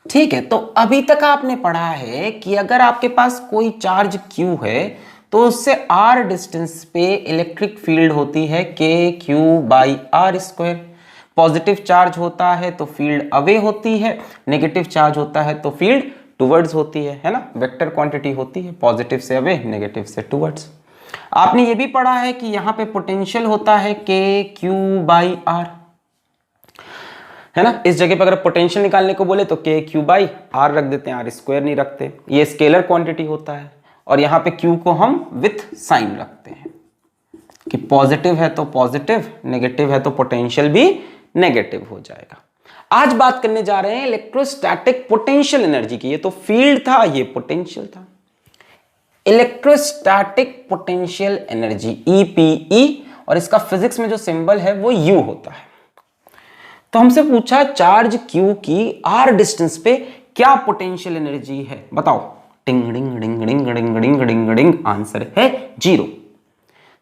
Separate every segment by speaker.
Speaker 1: ठीक है, तो अभी तक आपने पढ़ा है कि अगर आपके पास कोई चार्ज Q है तो उससे r डिस्टेंस पे इलेक्ट्रिक फील्ड होती है KQ/r²। पॉजिटिव चार्ज होता है तो फील्ड अवे होती है, नेगेटिव चार्ज होता है तो फील्ड टुवर्ड्स होती है ना। वेक्टर क्वांटिटी होती है, पॉजिटिव से अवे, नेगेटिव से टुवर्ड्स। आपने ये भी पढ़ा है कि यहाँ पे पोटेंशियल होता है KQ/r, है ना। इस जगह पर अगर पोटेंशियल निकालने को बोले तो KQ/r रख देते हैं, r² नहीं रखते। ये स्केलर क्वांटिटी होता है और यहाँ पे Q को हम विथ साइन रखते हैं कि पॉजिटिव है तो पॉजिटिव, नेगेटिव है तो पोटेंशियल भी नेगेटिव हो जाएगा। आज बात करने जा रहे हैं इलेक्ट्रोस्टैटिक पोटेंशियल एनर्जी की। ये तो फील्ड था, ये पोटेंशियल था। इलेक्ट्रोस्टैटिक पोटेंशियल एनर्जी EPE, और इसका फिजिक्स में जो सिंबल है वो U होता है। तो हमसे पूछा चार्ज Q की r डिस्टेंस पे क्या पोटेंशियल एनर्जी है, बताओ। टिंग डिंग ding ding ding ding ding डिंग, आंसर है 0।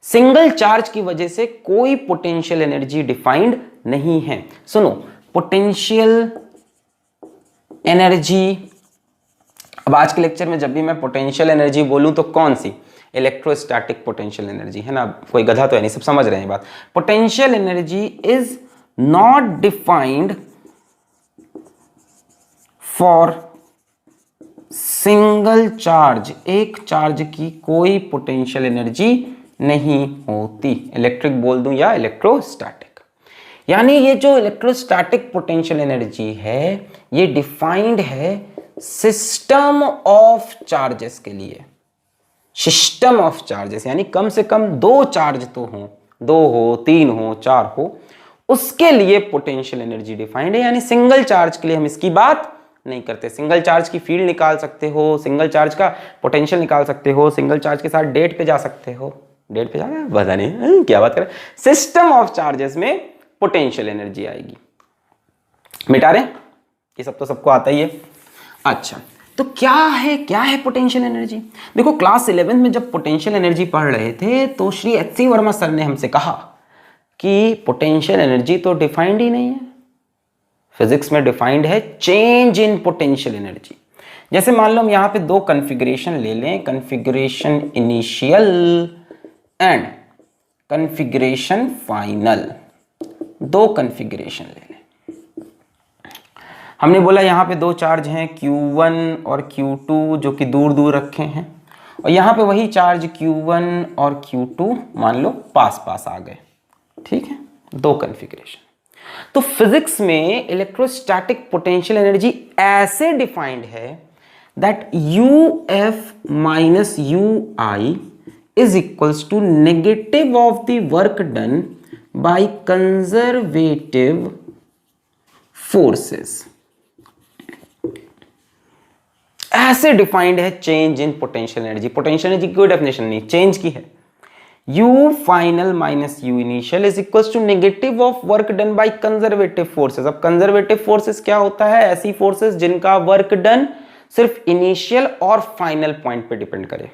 Speaker 1: सिंगल चार्ज की वजह से कोई पोटेंशियल एनर्जी डिफाइंड नहीं है। सुनो, पोटेंशियल एनर्जी, अब आज के लेक्चर में जब भी मैं पोटेंशियल एनर्जी बोलूं तो कौन सी, इलेक्ट्रोस्टैटिक पोटेंशियल एनर्जी, है ना। कोई गधा तो है नहीं, सब समझ रहे हैं बात। Potential energy is not defined for single charge, एक चार्ज की कोई पोटेंशियल एनर्जी नहीं होती। इलेक्ट्रिक बोल दूं या इलेक्ट्रोस्टैटिक, यानी ये जो इलेक्ट्रोस्टैटिक पोटेंशियल एनर्जी है ये डिफाइंड है सिस्टम ऑफ चार्जेस के लिए। सिस्टम ऑफ चार्जेस यानी कम से कम 2 चार्ज तो हो, 2 हो, 3 हो, 4 हो, उसके लिए पोटेंशियल एनर्जी डिफाइंड है। यानी सिंगल चार्ज के लिए हम इसकी बात नहीं करते। सिंगल चार्ज की फील्ड निकाल सकते हो, सिंगल चार्ज का पोटेंशियल निकाल सकते हो, सिंगल चार्ज के साथ डेट पे जा सकते हो। डेट पे जाना पता नहीं क्या बात करें। सिस्टम ऑफ चार्जेस में पोटेंशियल एनर्जी आएगी। मिटा रहे, ये सब तो सबको आता ही है। अच्छा, तो क्या है पोटेंशियल एनर्जी। देखो, क्लास 11 में जब पोटेंशियल एनर्जी पढ़ रहे थे तो श्री HC वर्मा सर ने हमसे कहा कि पोटेंशियल एनर्जी तो डिफाइंड ही नहीं है। फिजिक्स में डिफाइंड है चेंज इन पोटेंशियल एनर्जी। जैसे मान लो हम यहाँ पे 2 कन्फिग्रेशन ले लें, configuration initial and configuration final. 2 configuration ले लें। हमने बोला यहाँ पे 2 चार्ज हैं Q1 और Q2 जो कि दूर दूर रखे हैं, और यहाँ पे वही चार्ज Q1 और Q2 मान लो पास पास आ गए। ठीक है, 2 कन्फिग्रेशन। तो फिजिक्स में इलेक्ट्रोस्टैटिक पोटेंशियल एनर्जी ऐसे डिफाइंड है that UF minus UI is equals to negative of the work done by conservative forces. ऐसे डिफाइंड है change in potential energy. Potential energy की कोई डेफिनेशन नहीं, चेंज की है। U final minus U initial is equals to negative of work done by conservative forces. अब conservative forces क्या होता है, ऐसी फोर्सेस जिनका वर्क डन सिर्फ इनिशियल और फाइनल पॉइंट पे डिपेंड करे,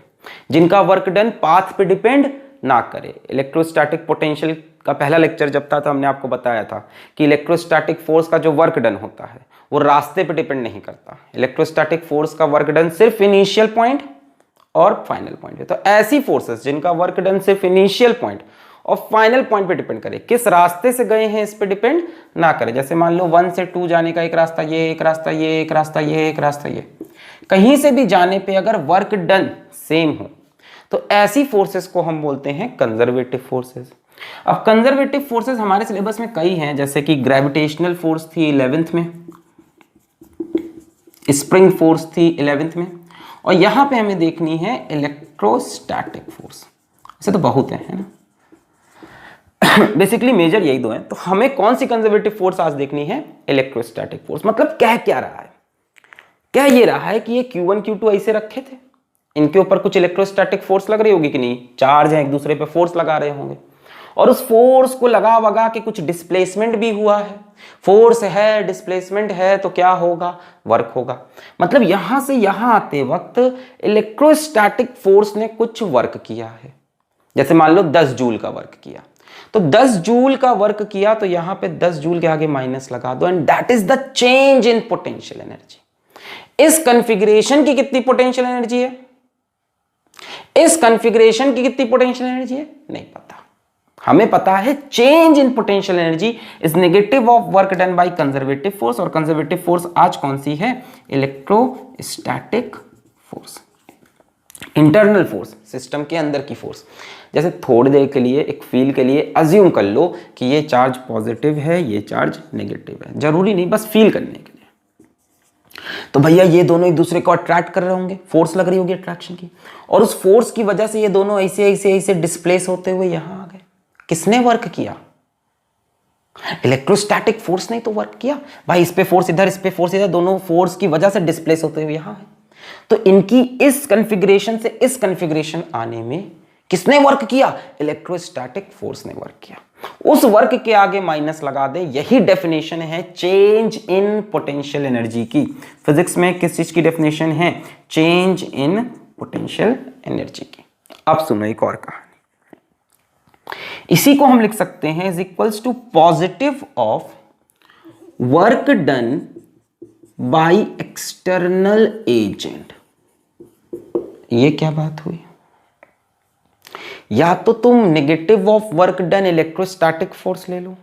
Speaker 1: जिनका वर्क डन पाथ पे डिपेंड ना करे। इलेक्ट्रोस्टैटिक पोटेंशियल का पहला लेक्चर जब था तो हमने आपको बताया था कि इलेक्ट्रोस्टैटिक फोर्स का जो वर्क डन होता है वो रास्ते पे डिपेंड नहीं करता। इलेक्ट्रोस्टैटिक फोर्स का वर्क डन सिर्फ इनिशियल पॉइंट और फाइनल पॉइंट है। तो ऐसी फोर्सेस जिनका वर्क डन सिर्फ इनिशियल पॉइंट और फाइनल पॉइंट पे डिपेंड करे, किस रास्ते से गए हैं इस पे डिपेंड ना करे। जैसे मान लो 1 से 2 जाने का एक रास्ता ये, एक रास्ता ये, एक रास्ता ये, एक रास्ता ये, कहीं से भी जाने पे अगर वर्क डन सेम हो तो ऐसी फोर्सेस को हम बोलते हैं कंजर्वेटिव फोर्सेस। अब कंजर्वेटिव फोर्सेस हमारे सिलेबस में कई हैं, जैसे कि ग्रेविटेशनल फोर्स थी 11th में, स्प्रिंग फोर्स थी 11th में, और यहां पे हमें देखनी है इलेक्ट्रोस्टैटिक फोर्स। ऐसे तो बहुत है ना। बेसिकली मेजर यही 2 हैं। तो हमें कौन सी कंजर्वेटिव फोर्स आज देखनी है, इलेक्ट्रोस्टैटिक फोर्स। मतलब कह क्या रहा है, क्या ये रहा है कि ये Q1 Q2 ऐसे रखे थे, इनके ऊपर कुछ इलेक्ट्रोस्टैटिक फोर्स लग रही होगी कि नहीं, चार्ज है एक दूसरे पे फोर्स लगा रहे होंगे, और उस फोर्स को लगा वगा के कुछ डिस्प्लेसमेंट भी हुआ है। फोर्स है, डिस्प्लेसमेंट है, तो क्या होगा, वर्क होगा। मतलब यहां से यहां आते वक्त इलेक्ट्रोस्टैटिक फोर्स ने कुछ वर्क किया है। जैसे मान लो 10 जूल का वर्क किया, तो 10 जूल का वर्क किया तो यहां पे 10 जूल के आगे माइनस लगा दो, and that is the change in potential energy. इस कॉन्फ़िगरेशन की कितनी पोटेंशियल एनर्जी है, इस कॉन्फ़िगरेशन की कितनी पोटेंशियल एनर्जी है, नहीं पता। हमें पता है change in potential energy is negative of work done by conservative force, और कंजर्वेटिव फोर्स आज कौन सी है, electrostatic force, internal force, system के अंदर की फोर्स। जैसे थोड़ी देर के लिए एक फील के लिए अज्यूम कर लो कि ये चार्ज पॉजिटिव है, ये चार्ज नेगेटिव है, जरूरी नहीं, बस फील करने के लिए। तो भैया ये दोनों एक दूसरे को अट्रैक्ट कर रहे होंगे, फोर्स लग रही होगी अट्रैक्शन की, और उस फोर्स की वजह से ये दोनों ऐसे ऐसे ऐसे डिस्प्लेस होते हुए यहां आ गए। किसने वर्क किया, इलेक्ट्रोस्टैटिक फोर्स ने तो वर्क किया भाई, इस पे फोर्स इधर, इस पे फोर्स इधर, दोनों फोर्स की वजह से डिस्प्लेस होते हुए यहां है। तो इनकी इस कॉन्फ़िगरेशन से इस कॉन्फ़िगरेशन आने में किसने वर्क किया, इलेक्ट्रोस्टैटिक फोर्स ने वर्क किया। उस वर्क के आगे माइनस लगा दे, यही डेफिनेशन है चेंज इन पोटेंशियल एनर्जी की। फिजिक्स में किस चीज की डेफिनेशन है, चेंज इन पोटेंशियल एनर्जी की। अब सुनो एक और कहानी, इसी को हम लिख सकते हैं is equals to positive of work done by external agent. ये क्या बात हुई, या तो तुम negative of work done electrostatic force ले लो,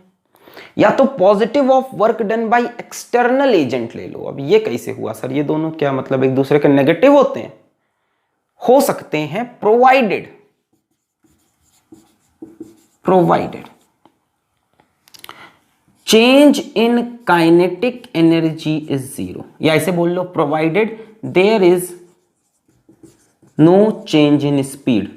Speaker 1: या तो positive of work done by external agent ले लो। अब ये कैसे हुआ सर, ये दोनों क्या मतलब एक दूसरे के नेगेटिव होते हैं, हो सकते हैं provided change in kinetic energy is zero, या ऐसे बोल लो provided there is no change in speed.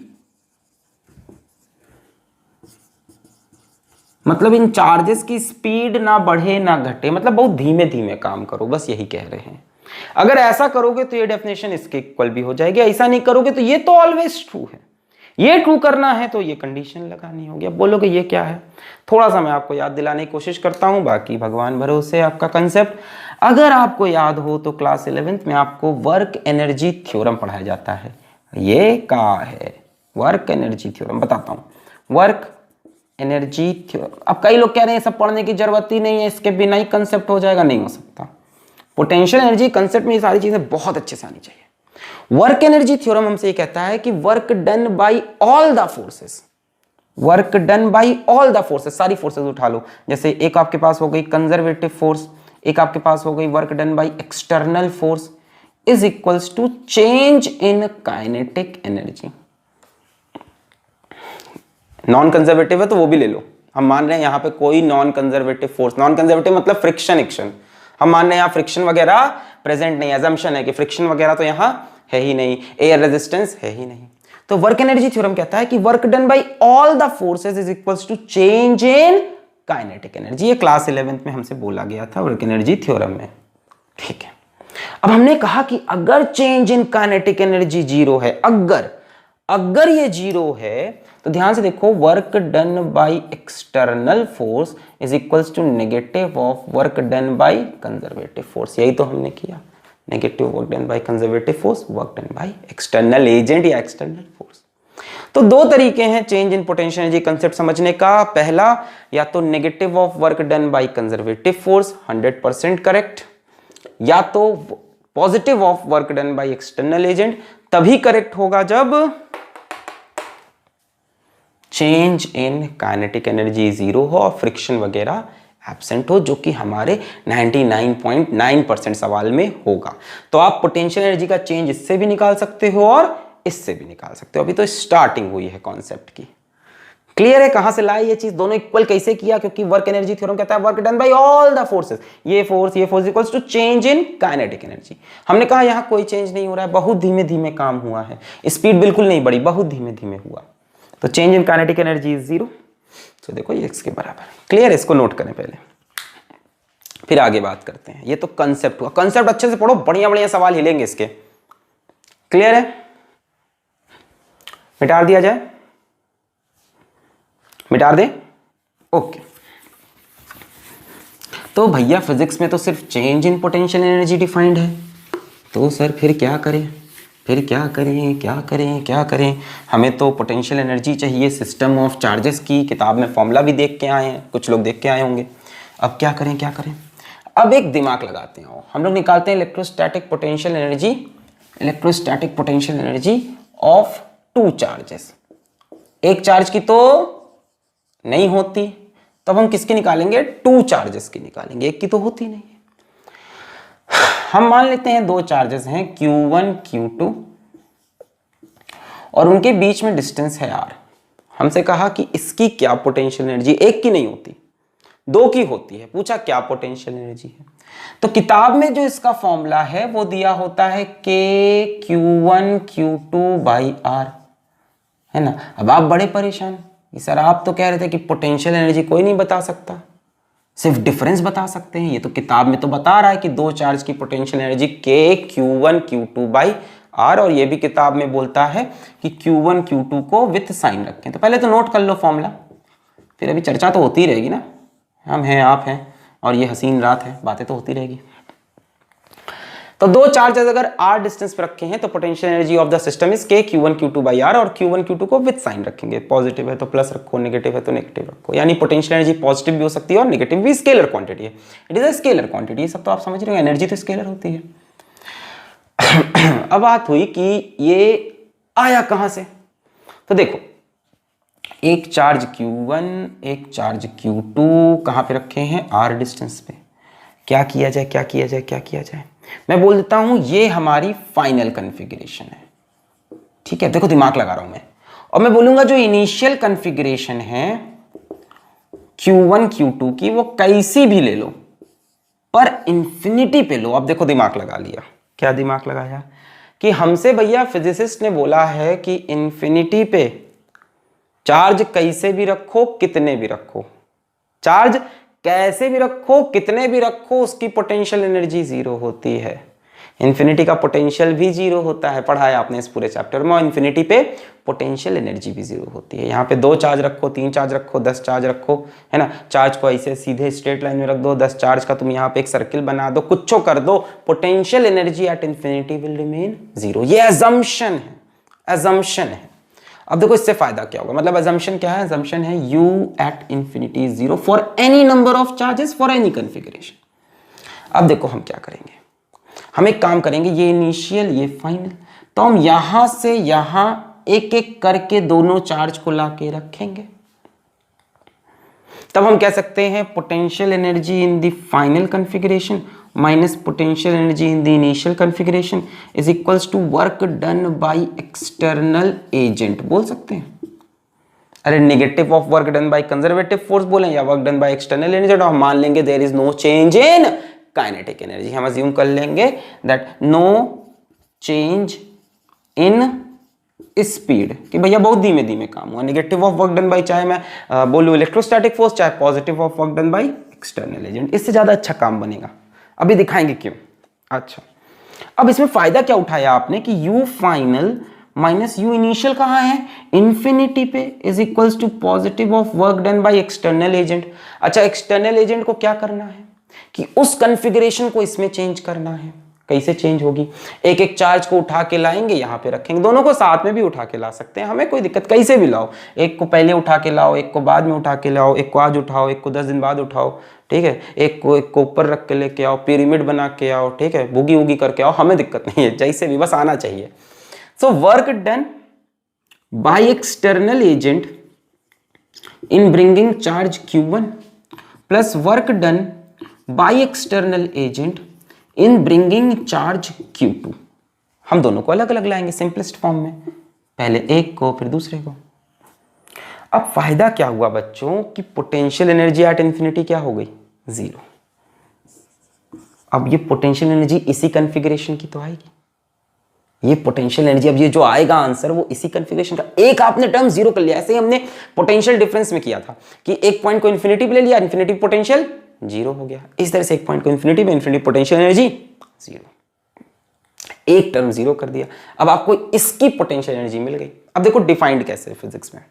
Speaker 1: मतलब इन चार्जेस की स्पीड ना बढ़े ना घटे, मतलब बहुत धीमे धीमे काम करो, बस यही कह रहे हैं। अगर ऐसा करोगे तो ये डेफिनेशन इसके इक्वल भी हो जाएगी, ऐसा नहीं करोगे तो ये तो ऑलवेज ट्रू है। ये ट्रू करना है तो ये कंडीशन लगानी होगी। अब बोलोगे ये क्या है, थोड़ा सा मैं आपको याद दिलाने की कोशिश करता हूं, बाकी भगवान भरोसे आपका कंसेप्ट। अगर आपको याद हो तो क्लास 11th में आपको वर्क एनर्जी थ्योरम पढ़ाया जाता है। ये क्या है, वर्क एनर्जी थ्योरम बताता हूं, वर्क एनर्जी थ्योरम। अब कई लोग कह रहे हैं सब पढ़ने की जरूरत ही नहीं है, इसके बिना ही कंसेप्ट हो जाएगा, नहीं हो सकता। पोटेंशियल एनर्जी कंसेप्ट में ये सारी चीजें बहुत अच्छे से आनी चाहिए। वर्क एनर्जी थ्योरम हमसे ये कहता है कि work done by all the forces, work done by all the forces, सारी फोर्सेस उठा लो। जैसे एक आपके पास हो गई कंजर्वेटिव फोर्स, एक आपके पास हो गई work done by external force, is equals to change in kinetic energy. Non conservative है तो वो भी ले लो, हम मान रहे हैं यहाँ पे कोई non conservative force, non conservative मतलब फ्रिक्शन एक्शन, हम मान रहे हैं यहाँ फ्रिक्शन वगैरह प्रेजेंट नहीं, एजम्पशन है कि फ्रिक्शन वगैरह तो यहाँ है ही नहीं, एयर रेजिस्टेंस है ही नहीं। तो वर्क एनर्जी थ्योरम कहता है कि work done by all the forces is equals to change in kinetic energy. ये क्लास 11th में हमसे बोला गया था वर्क एनर्जी थ्योरम में, ठीक है। अब हमने कहा कि अगर change in kinetic energy zero है, अगर ये जीरो है तो ध्यान से देखो, work done by external force is equals to negative of work done by conservative force. यही तो हमने किया, negative work done by conservative force, work done by external agent या एक्सटर्नल फोर्स। तो दो तरीके हैं change in potential energy concept समझने का। पहला, या तो negative of work done by conservative force 100% correct, या तो positive of work done by external agent. तभी करेक्ट होगा जब change in kinetic energy zero हो और फ्रिक्शन वगैरह एब्सेंट हो, जो कि हमारे 99.9% सवाल में होगा। तो आप पोटेंशियल एनर्जी का चेंज इससे भी निकाल सकते हो और इससे भी निकाल सकते हो। अभी तो स्टार्टिंग हुई है कॉन्सेप्ट की। क्लियर है कहां से लाई ये चीज, दोनों इक्वल कैसे किया, क्योंकि वर्क एनर्जी थ्योरम कहता है work done by all the forces, ये force equals to change in kinetic energy. हमने कहा यहां कोई चेंज नहीं हो रहा है, बहुत धीमे धीमे काम हुआ है, स्पीड बिल्कुल नहीं बढ़ी, बहुत धीमे धीमे हुआ, तो change in kinetic energy is zero. तो देखो ये इसके बराबर है। क्लियर, इसको नोट करें पहले, फिर आगे बात करते हैं। ये तो कंसेप्ट हुआ, कंसेप्ट अच्छे से पढ़ो, बढ़िया बढ़िया सवाल हिलेंगे इसके। क्लियर है, मिटा दिया जाए, मिटा दे, ओके। तो भैया फिजिक्स में तो सिर्फ change in potential energy defined है, तो सर फिर क्या करें, फिर क्या करें, क्या करें, क्या करें। हमें तो पोटेंशियल एनर्जी चाहिए सिस्टम ऑफ चार्जेस की, किताब में फॉर्मूला भी देख के आए हैं, कुछ लोग देख के आए होंगे। अब क्या करें, क्या करें। अब एक दिमाग लगाते हैं, हम लोग निकालते हैं electrostatic potential energy, electrostatic potential energy of two charges. एक चार्ज की तो नहीं होती, तब हम किसकी निकालेंगे, टू चार्जेस की निकालेंगे, एक की तो होती नहीं है। हम मान लेते हैं दो चार्जेस हैं Q1 Q2 और उनके बीच में डिस्टेंस है R। हमसे कहा कि इसकी क्या पोटेंशियल एनर्जी, एक की नहीं होती दो की होती है, पूछा क्या पोटेंशियल एनर्जी है। तो किताब में जो इसका फॉर्मूला है वो दिया होता है KQ1 Q2 बाई R, है ना। अब आप बड़े परेशान कि सर आप तो कह रहे थे कि पोटेंशियल एनर्जी कोई नहीं बता सकता, सिर्फ डिफरेंस बता सकते हैं। ये तो किताब में तो बता रहा है कि दो चार्ज की potential energy KQ1 Q2 by R, और ये भी किताब में बोलता है कि Q1 Q2 को विथ साइन रखें। तो पहले तो नोट कर लो फॉर्मूला, फिर अभी चर्चा तो होती रहेगी ना, हम हैं आप हैं और ये हसीन रात है, बातें तो होती रहेगी। तो दो चार्जेस अगर R डिस्टेंस पर रखे हैं तो potential energy of the system is Q1 Q2 by R, और Q1 Q2 को विद साइन रखेंगे, पॉजिटिव है तो प्लस रखो, नेगेटिव है तो नेगेटिव रखो। यानी पोटेंशियल एनर्जी पॉजिटिव भी हो सकती है और नेगेटिव भी, स्केलर क्वांटिटी है, it is a scalar quantity. सब तो आप समझ रहे हो, एनर्जी तो स्केलर होती है। अब बात हुई कि ये आया कहां से, तो देखो एक चार्ज Q1 एक चार्ज Q2 कहां पे रखे हैं, R डिस्टेंस पे। क्या किया जाए, क्या किया जाए, क्या किया जाए, मैं बोल देता हूं ये हमारी फाइनल कॉन्फ़िगरेशन है, ठीक है। देखो दिमाग लगा रहा हूं मैं, और मैं बोलूंगा जो इनिशियल कॉन्फ़िगरेशन है Q1 Q2 की वो कैसी भी ले लो पर इंफिनिटी पे लो। अब देखो दिमाग लगा लिया, क्या दिमाग लगाया कि हमसे भैया फिजिसिस्ट ने बोला है कि इंफिनिटी पे चार्ज कैसे भी रखो कितने भी रखो, चार्ज कैसे भी रखो कितने भी रखो उसकी पोटेंशियल एनर्जी जीरो होती है। इन्फिनिटी का पोटेंशियल भी जीरो होता है, पढ़ाया आपने इस पूरे चैप्टर में। इन्फिनिटी पे पोटेंशियल एनर्जी भी जीरो होती है। यहाँ पे दो चार्ज रखो, तीन चार्ज रखो, 10 चार्ज रखो, है ना, चार्ज को ऐसे सीधे स्ट्रेट लाइन में रख दो, 10 चार्ज का तुम यहाँ पे एक सर्किल बना दो, कुछ कर दो, potential energy at infinity will remain zero. ये एजम्पशन है, एजम्पशन है। अब देखो इससे फायदा क्या होगा, मतलब assumption क्या है, assumption है u at infinity is zero for any number of charges for any configuration। अब देखो हम क्या करेंगे, हम एक काम करेंगे, ये इनिशियल ये फाइनल, तो हम यहां से यहां एक एक करके दोनों चार्ज को लाके रखेंगे, तब हम कह सकते हैं potential energy in the final configuration minus potential energy in the initial configuration is equals to work done by external agent. बोल सकते हैं, अरे negative of work done by conservative force बोले या work done by external energy, और हम मान लेंगे there is no change in kinetic energy. हम अज्यूम कर लेंगे that no change in speed, कि भैया बहुत धीमे धीमे काम हुआ। Negative of work done bye, चाहे मैं बोलूं इलेक्ट्रोस्टैटिक फोर्स, चाहे positive of work done by external agent, इससे ज्यादा अच्छा काम बनेगा। अभी दिखाएंगे क्यों। अच्छा, अब इसमें फायदा क्या उठाया आपने कि u final minus u initial कहां है, इंफिनिटी पे, is equals to positive of work done by external agent. अच्छा, एक्सटर्नल एजेंट को क्या करना है कि उस कॉन्फ़िगरेशन को इसमें चेंज करना है। कैसे चेंज होगी, एक एक चार्ज को उठा के लाएंगे, यहां पे रखेंगे, दोनों को साथ में भी उठा के ला सकते हैं, हमें कोई दिक्कत, कैसे भी लाओ, एक को पहले उठा के लाओ, एक को बाद में उठा के लाओ, एक को आज उठाओ, एक को 10 दिन बाद उठाओ, ठीक है, एक को ऊपर रख के लेके आओ, पिरामिड बना के आओ, ठीक है, बुगी उगी करके आओ, हमें दिक्कत नहीं है, जैसे भी बस आना चाहिए। सो work done by external agent in bringing charge Q1 plus work done by external agent in bringing charge Q2, हम दोनों को अलग अलग लाएंगे सिंपलेस्ट फॉर्म में, पहले एक को फिर दूसरे को। अब फायदा क्या हुआ बच्चों कि पोटेंशियल एनर्जी एट इंफिनिटी क्या हो गई, जीरो। अब ये पोटेंशियल एनर्जी इसी कॉन्फ़िगरेशन की तो आएगी, ये पोटेंशियल एनर्जी, अब ये जो आएगा आंसर वो इसी कॉन्फ़िगरेशन का, एक आपने टर्म जीरो कर लिया। ऐसे ही हमने पोटेंशियल डिफरेंस में किया था कि एक पॉइंट को इंफिनिटी पे ले लिया, इंफिनिटी पोटेंशियल जीरो हो गया। इस तरह से एक पॉइंट को इंफिनिटी पे, इंफिनिटी पोटेंशियल एनर्जी जीरो, एक टर्म जीरो कर दिया। अब आपको इसकी पोटेंशियल एनर्जी मिल गई। अब देखो डिफाइंड कैसे है फिजिक्स में,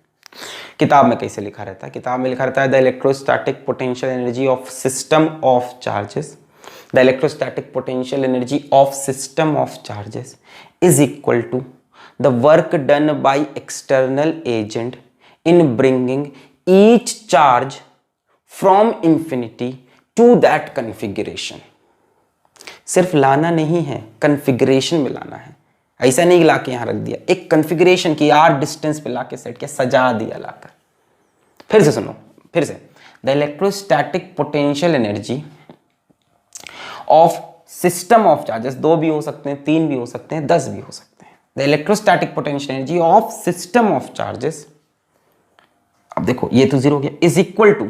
Speaker 1: किताब में कैसे लिखा रहता है, किताब में लिखा रहता है the electrostatic potential energy of system of charges, the electrostatic potential energy of system of charges is equal to the work done by external agent in bringing each charge from infinity to that configuration. सिर्फ लाना नहीं है, configuration में लाना है। ऐसा नहीं लाके यहां रख दिया, एक कन्फिगरेशन की आर डिस्टेंस पे लाके सेट किया, सजा दिया लाकर। फिर से सुनो, फिर से, the electrostatic potential energy of system of charges, 2 भी हो सकते हैं, 3 भी हो सकते हैं, 10 भी हो सकते हैं। The electrostatic potential energy of system of charges, अब देखो ये तो 0 हो गया, is equal to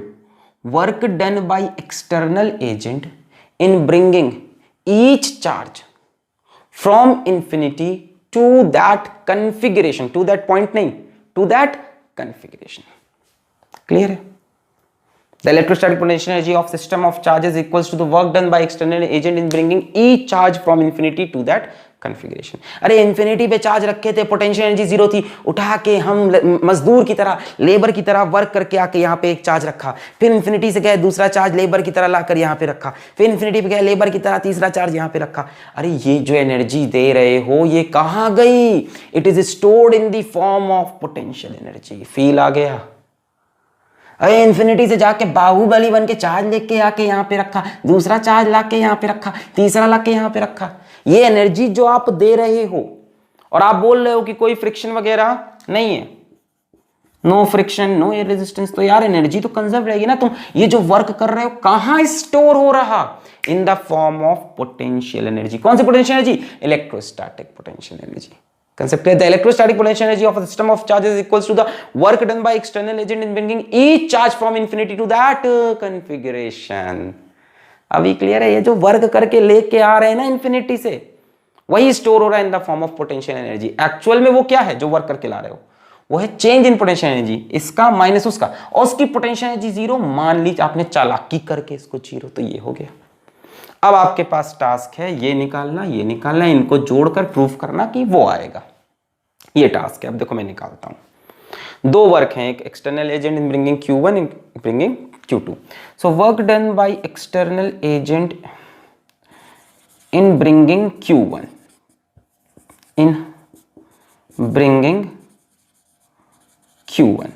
Speaker 1: work done by external agent in bringing each charge from infinity to that configuration, to that point नहीं, टू दैट कन्फिगरेशन। क्लियर है? The electrostatic potential energy of system of charges equals to the work done by external agent in bringing each charge from infinity to that configuration। अरे infinity पे charge रखे थे, potential energy 0 थी, उठा के हम मजदूर की तरह, लेबर की तरह वर्क करके आके यहाँ पे एक चार्ज रखा, फिर इंफिनिटी से गए दूसरा चार्ज लेबर की तरह लाकर यहाँ पे रखा, फिर इंफिनिटी पे गए लेबर की तरह तीसरा चार्ज यहाँ पे रखा। अरे ये जो एनर्जी दे रहे हो ये कहाँ गई? It is stored in the form of potential energy. Feel आ गया? अरे इंफिनिटी से जाके बाहुबली बन के चार्ज लेके आके यहाँ पे रखा, दूसरा चार्ज लाके यहाँ पे रखा, तीसरा लाके यहाँ पे रखा। ये एनर्जी जो आप दे रहे हो और आप बोल रहे हो कि कोई फ्रिक्शन वगैरह नहीं है, no friction, no air resistance, तो यार एनर्जी तो कंजर्व रहेगी ना। तुम ये जो वर्क कर रहे हो कहाँ स्टोर हो रहा? In the form of potential energy. कौन सी potential energy? Electrostatic potential energy. Concept है, the electrostatic potential energy of a system of charges equals to the work done by external agent in bringing each charge from infinity to that configuration। अभी clear है? ये जो work करके लेके आ रहे हैं ना इंफिनिटी से, वही स्टोर हो रहा है इन the form of potential energy. Actual में वो क्या है जो वर्क करके ला रहे हो? वो है चेंज इन पोटेंशियल एनर्जी, इसका माइनस उसका, और उसकी पोटेंशियल एनर्जी 0। मान लीजिए आपने चालाकी करके इसको 0, तो ये हो गया। अब आपके पास टास्क है ये निकालना, ये निकालना, इनको जोड़कर प्रूफ करना कि वो आएगा। ये टास्क है। अब देखो मैं निकालता हूं। 2 वर्क हैं, एक external agent in bringing Q1 in bringing Q2। So work done by external agent in bringing Q1 in bringing Q1,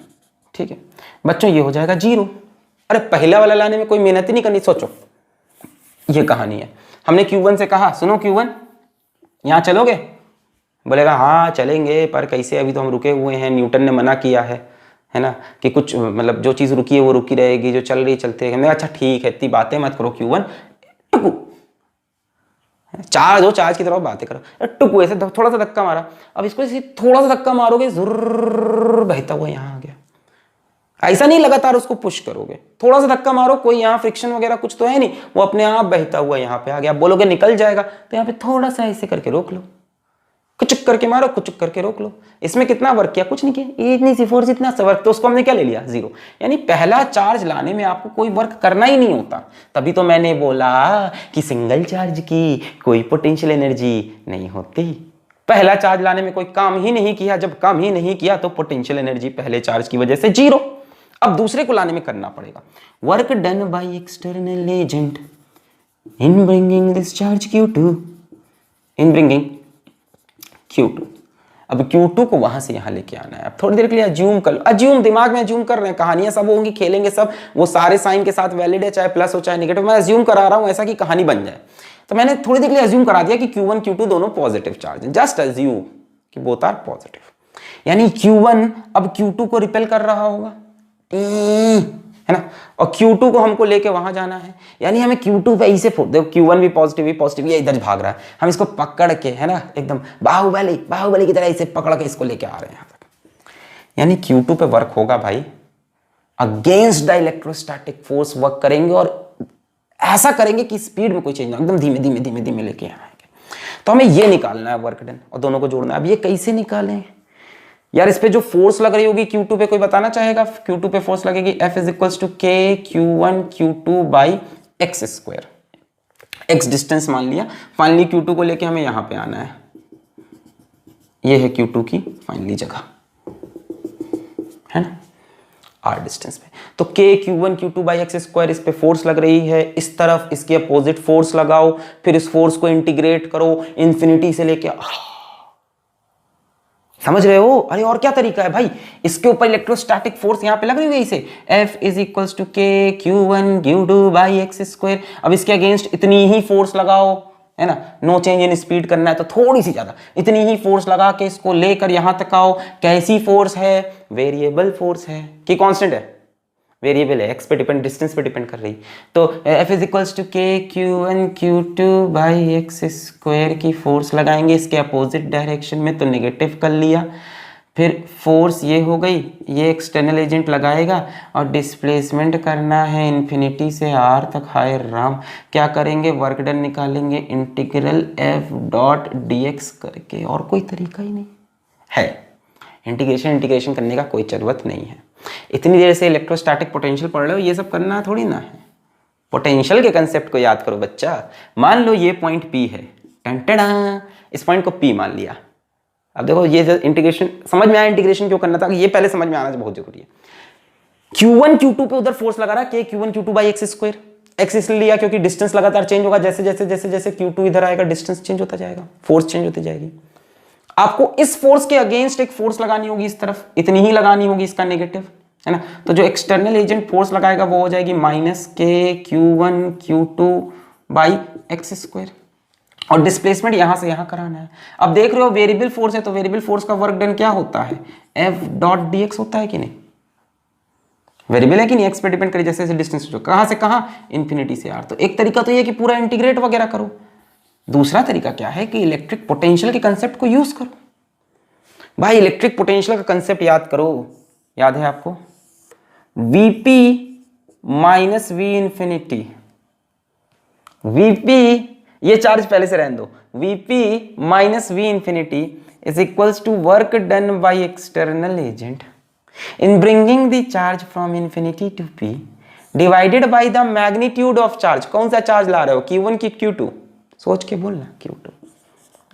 Speaker 1: ठीक है बच्चों, ये हो जाएगा 0। अरे पहला वाला लाने में कोई मेहनत ही नहीं करनी। सोचो ये कहानी है। हमने Q1 से कहा सुनो Q1 यहां चलोगे? बोलेगा हाँ चलेंगे, पर कैसे, अभी तो हम रुके हुए हैं, न्यूटन ने मना किया है ना, कि कुछ मतलब जो चीज़ रुकी है वो रुकी रहेगी, जो चल रही चलते हैं। अच्छा ठीक है, इतनी बातें मत करो Q1, टुकू चार्ज हो, चार्ज की तरफ बातें करो। टुकू ऐसे थोड़ा सा धक्का मारा, अब इसको थोड़ा सा धक्का मारोगे, जुर्र बहता हुआ यहाँ आ गया। ऐसा नहीं लगातार उसको पुश करोगे, थोड़ा सा धक्का मारो, कोई यहाँ फ्रिक्शन वगैरह कुछ तो है नहीं, वो अपने आप बहता हुआ यहाँ पे आ गया। बोलोगे निकल जाएगा, तो यहाँ पे थोड़ा सा ऐसे करके रोक लो, कुचुक करके मारो, कुचुक करके रोक लो। इसमें कितना वर्क किया? कुछ नहीं किया, इतनी सी फोर्स, इतना सा वर्क, तो उसको हमने क्या ले लिया? 0। यानी पहला चार्ज लाने में आपको कोई वर्क करना ही नहीं होता। तभी तो मैंने बोला कि सिंगल चार्ज की कोई पोटेंशियल एनर्जी नहीं होती। पहला चार्ज लाने में कोई काम ही नहीं किया, जब काम ही नहीं किया तो पोटेंशियल एनर्जी पहले चार्ज की वजह से 0। अब दूसरे को लाने में करना पड़ेगा। Work done by external agent in bringing this charge Q2 in bringing Q2। अब Q2 को वहां से यहां लेके आना है। अब थोड़ी देर के लिए अज्यूम कर लो, अज्यूम दिमाग में अज्यूम कर रहे हैं, कहानियां सब होंगी, खेलेंगे सब, वो सारे साइन के साथ वैलिड है, चाहे प्लस हो चाहे नेगेटिव। मैं अज्यूम करा रहा हूं ऐसा कि कहानी बन जाए। तो मैंने थोड़ी देर के लिए अज्यूम करा दिया कि Q1 Q2 दोनों पॉजिटिव चार्ज हैं। जस्ट अज्यूम कि बोथ आर पॉजिटिव, यानी Q1 अब Q2 को रिपेल कर रहा होगा, है ना, और Q2 को हमको लेके वहां जाना है। यानी हमें Q2 पे ऐसे देखो, Q1 भी पॉजिटिव, ये इधर भाग रहा है, हम इसको पकड़ के, है ना, एकदम बाहुबली की तरह ऐसे पकड़ के इसको लेके आ रहे हैं यहां तक। यानी Q2 पे वर्क होगा भाई, against the electrostatic force work करेंगे, और ऐसा करेंगे कि स्पीड में कोई चेंज ना, एकदम धीमे धीमे लेके आएंगे। तो हमें ये निकालना है वर्क डन, और दोनों को जोड़ना है। अब ये कैसे निकालें यार? इस पे जो फोर्स लग रही होगी Q2 पे, कोई बताना चाहेगा? Q2 पे फोर्स लगेगी F is equals to K Q1 Q2 by x square. X distance मान लिया, फाइनली Q2 को लेके हमें यहां पे आना है। ये है Q2 की फाइनली जगह, है ना, R डिस्टेंस पे। तो K Q1 Q2 by x square, इस पे फोर्स लग रही है, इस तरफ इसकी अपोजिट फोर्स लगाओ, फिर इस फोर्स को इंटीग्रेट करो इन्फिनिटी से लेके, समझ रहे हो? अरे और क्या तरीका है भाई, इसके ऊपर इलेक्ट्रोस्टैटिक फोर्स यहाँ पे लग रही है इसे, F इज इक्वल्स टू के Q1 Q2 by x square. अब इसके अगेंस्ट इतनी ही फोर्स लगाओ, है ना, नो चेंज इन स्पीड करना है तो थोड़ी सी ज्यादा, इतनी ही फोर्स लगा के इसको लेकर यहां तक आओ। कैसी फोर्स है? वेरिएबल फोर्स है कि कांस्टेंट है? वेरिएबल है, एक्स पे डिपेंड, डिस्टेंस पे डिपेंड कर रही। तो F इज इक्वल्स टू के Q1 Q2 by x square की फोर्स लगाएंगे इसके अपोजिट डायरेक्शन में, तो नेगेटिव कर लिया। फिर फोर्स ये हो गई, ये एक्सटर्नल एजेंट लगाएगा और डिस्प्लेसमेंट करना है इन्फिनिटी से आर तक। हाय राम, क्या करेंगे? वर्क डन निकालेंगे integral F dot D x करके, और कोई तरीका ही नहीं है। इंटीग्रेशन करने का कोई जरूरत नहीं है। इतनी देर से इलेक्ट्रोस्टैटिक पोटेंशियल पढ़ रहे हो, ये सब करना थोड़ी ना है। पोटेंशियल के कंसेप्ट को याद करो बच्चा। मान लो ये पॉइंट P है, टंटड़ा, इस पॉइंट को P मान लिया। अब देखो ये इंटीग्रेशन समझ में आया, इंटीग्रेशन क्यों करना था, ये पहले समझ में आना बहुत जरूरी है। Q1 Q2 पे उधर फोर्स लगा रहा है के Q1 Q2 by x square. X इसलिए लिया क्योंकि डिस्टेंस लगातार चेंज होगा, जैसे जैसे जैसे जैसे Q2 इधर आएगा डिस्टेंस चेंज होता जाएगा, फोर्स चेंज होती जाएगी। आपको इस फोर्स के अगेंस्ट एक फोर्स लगानी होगी इस तरफ, इतनी ही लगानी होगी, इसका नेगेटिव, है ना। तो जो एक्सटर्नल एजेंट फोर्स लगाएगा वो हो जाएगी माइनस के Q1 Q2 by x square, और डिस्प्लेसमेंट यहां से यहां कराना है। अब देख रहे हो वेरिएबल फोर्स है, तो वेरिएबल फोर्स का वर्क डन क्या होता है? F डॉट डी एक्स होता है कि नहीं? वेरिएबल है कि नहीं, एक्स पे डिपेंड करे, जैसे जैसे डिस्टेंस कहां से कहां, इन्फिनिटी से आर। तो एक तरीका तो ये कि पूरा इंटीग्रेट वगैरह करो। दूसरा तरीका क्या है कि इलेक्ट्रिक पोटेंशियल के कंसेप्ट को यूज करो। भाई इलेक्ट्रिक पोटेंशियल का कंसेप्ट याद करो, याद है आपको? Vp minus V infinity, Vp, ये चार्ज पहले से रहने दो, Vp minus V infinity is equals to work done by external agent in bringing the charge from infinity to P divided by the magnitude of charge. कौन सा charge ला रहे हो, Q1 की Q2? सोच के बोलना, Q2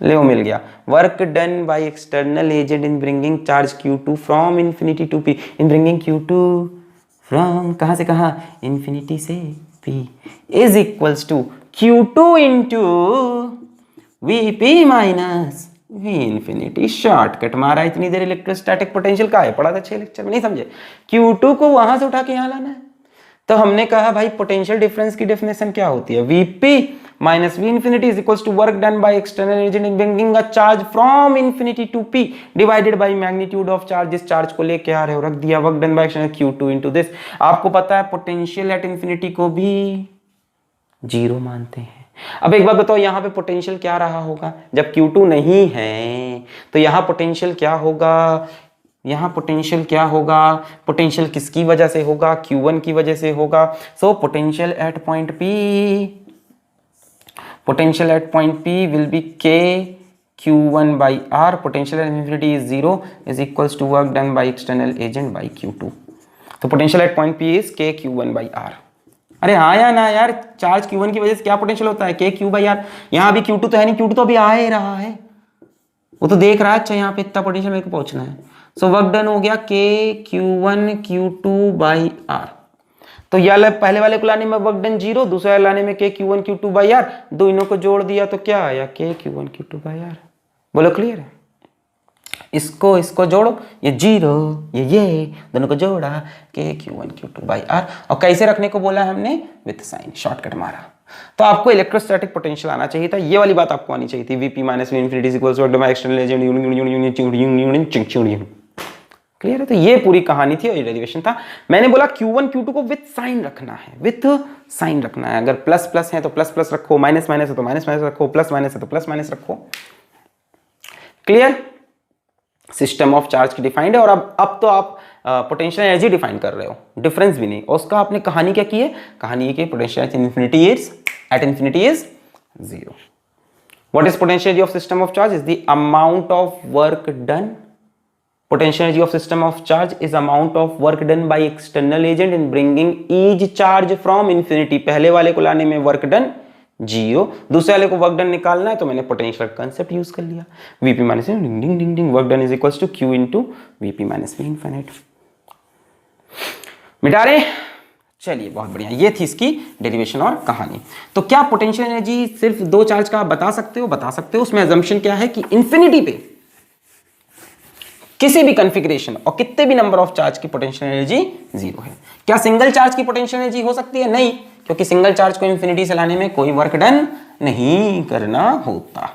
Speaker 1: ले, मिल गया। Work done by external agent in bringing charge Q2 from infinity to P, in bringing Q2 from कहां से कहां, इंफिनिटी से P, is equals to Q2 into Vp minus V infinity. Shortcut मारा। इतनी देर इलेक्ट्रोस्टैटिक पोटेंशियल का है पढ़ा था 6 लेक्चर में, नहीं समझे? Q2 को वहां से उठा के यहां लाना है। तो हमने कहा भाई पोटेंशियल डिफरेंस की डेफिनेशन क्या होती है? Vp minus V infinity is equals to work done by external agent in bringing a charge from infinity to P divided by magnitude of charge. जिस चार्ज को लेके आ रहे हो रख दिया, work done by external Q2 into this. आपको पता है पोटेंशियल एट इंफिनिटी को भी 0 मानते हैं। अब एक बात बताओ, यहां पे पोटेंशियल क्या रहा होगा जब Q2 नहीं है? तो यहां पोटेंशियल क्या होगा? यहां पोटेंशियल क्या होगा? पोटेंशियल किसकी वजह से होगा? Q1 की वजह से होगा। So potential at point P, potential at point P will be K Q1 by R, potential at infinity is 0 is equals to work done by external agent by Q2। तो potential at point P is K Q1 by R। अरे हाँ या ना यार, charge Q1 की वजह से क्या पोटेंशियल होता है? K Q by R। यहाँ भी Q2 तो है नहीं, Q2 तो अभी आ ही रहा है, वो तो देख रहा है। अच्छा यहाँ पे इतना पोटेंशियल मेरे को पहुंचना है। सो वर्क डन हो गया K Q1 Q2 by R। तो यह पहले वाले को लाने में वर्क डन 0, दूसरे वाले लाने में K Q1 Q2 by R, दोनों को जोड़ दिया तो क्या आया? K Q1 Q2 by R। बोलो क्लियर है? इसको इसको जोड़ो, ये 0 ये दोनों को जोड़ा K Q1 Q2 by R। और कैसे रखने को बोला हमने? विथ साइन, शॉर्टकट मारा। तो आपको इलेक्ट्रोस्टैटिक पोटेंशियल आना चाहिए था, ये वाली बात आपको आनी चाहिए थी। Vp minus V infinity is equals to work done by external agent. Clear है? तो ये पूरी कहानी थी और ये डेरिवेशन था। मैंने बोला Q1 Q2 को विथ साइन रखना है, विथ साइन रखना है। अगर प्लस प्लस है तो प्लस प्लस रखो, माइनस माइनस है तो माइनस माइनस रखो, प्लस माइनस है तो प्लस माइनस रखो। क्लियर? सिस्टम ऑफ चार्ज की डिफाइंड है। और अब तो आप पोटेंशियल एनर्जी डिफाइन कर रहे हो, डिफरेंस भी नहीं। और उसका आपने कहानी क्या की है? कहानी ये कि potential at infinity is 0। What is potential energy of system of charge? Is the amount of work done. Potential energy of system of charge is amount of work done by external agent in bringing each charge from infinity। पहले वाले को लाने में work done 0, दूसरे वाले को work done निकालना है तो मैंने पोटेंशियल कंसेप्ट यूज कर लिया। Vp minus ding ding ding work done is equals to Q into Vp minus V infinite. मिटा रहे? चलिए बहुत बढ़िया, ये थी इसकी डेरिवेशन और कहानी। तो क्या पोटेंशियल एनर्जी सिर्फ 2 चार्ज का बता सकते हो? बता सकते हो। उसमें अजम्पशन क्या है कि इंफिनिटी पे किसी भी कॉन्फ़िगरेशन और कितने भी नंबर ऑफ चार्ज की पोटेंशियल एनर्जी जीरो है। क्या सिंगल चार्ज की पोटेंशियल एनर्जी हो सकती है? नहीं, क्योंकि सिंगल चार्ज को इन्फिनिटी से लाने में कोई वर्क डन नहीं करना होता।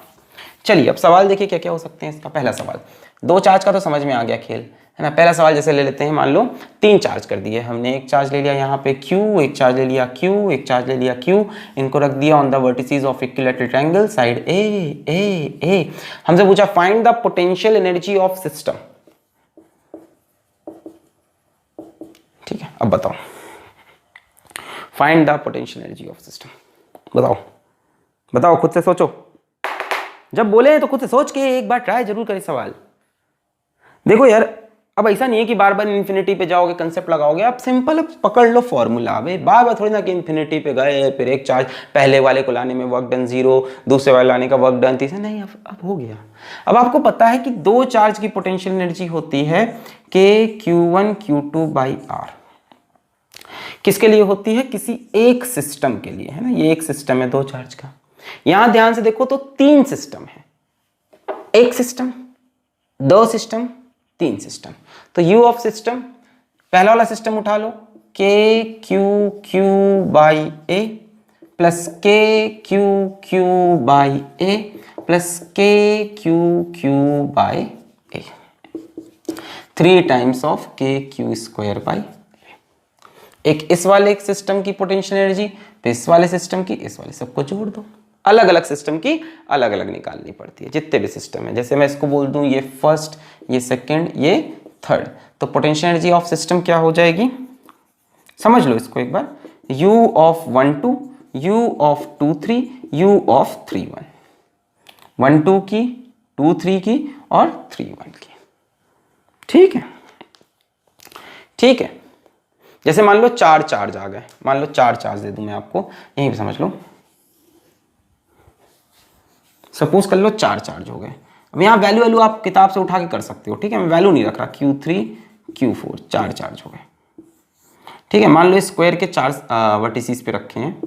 Speaker 1: चलिए अब सवाल देखिए क्या क्या हो सकते हैं इसका। पहला सवाल, दो चार्ज का तो समझ में आ गया खेल, है ना। पहला सवाल जैसे ले लेते हैं, मान लो तीन चार्ज कर दिए हमने, एक चार्ज ले लिया यहाँ पे Q, एक चार्ज ले लिया Q, एक चार्ज ले लिया Q, इनको रख दिया on the vertices of equilateral triangle side a. हमसे पूछा find the potential energy of system. ठीक है, अब बताओ find the potential energy of system. बताओ खुद से सोचो, जब बोले तो खुद से सोच के एक बार ट्राई जरूर करें सवाल। देखो यार, अब ऐसा नहीं है कि बार बार इन्फिनिटी पे जाओगे कंसेप्ट लगाओगे, आप सिंपल पकड़ लो फॉर्मूला। अबे बार बार थोड़ी ना कि इन्फिनिटी पे गए फिर एक चार्ज पहले वाले को लाने में वर्क डन 0, दूसरे वाले लाने का वर्क डन 3, नहीं। अब हो गया। अब आपको पता है कि दो चार्ज की पोटेंशियल एनर्जी होती है KQ1 Q2 बाई R। किसके लिए होती है? किसी एक सिस्टम के लिए, है ना। ये एक सिस्टम है दो चार्ज का। यहां ध्यान से देखो तो तीन सिस्टम है, एक सिस्टम, दो सिस्टम, तीन सिस्टम। तो U ऑफ सिस्टम, पहला वाला सिस्टम उठा लो, KQ by A plus KQ by A plus KQ by A, 3 times of KQ square by. एक इस वाले एक सिस्टम की पोटेंशियल एनर्जी, फिर इस वाले सिस्टम की, इस वाले, सबको जोड़ दो। अलग अलग सिस्टम की अलग अलग निकालनी पड़ती है, जितने भी सिस्टम है। जैसे मैं इसको बोल दूं ये फर्स्ट, ये सेकंड, ये थर्ड, तो पोटेंशियल एनर्जी ऑफ सिस्टम क्या हो जाएगी? समझ लो इसको एक बार, U of 1 2, U of 2 3, U of 3 1, 1 2 की, 2 3 की और 3 1 की। ठीक है, ठीक है। जैसे मान लो 4 चार्ज आ गए, मान लो 4 चार्ज दे दूं मैं आपको, यहीं पे समझ लो। सपोज कर लो 4 चार्ज हो गए। अब यहाँ वैल्यू आप किताब से उठा के कर सकते हो, ठीक है। मैं वैल्यू नहीं रख रहा, Q3 Q4 4 चार्ज हो गए, ठीक है। मान लो स्क्वायर के 4 वर्टिसेस पे रखे हैं,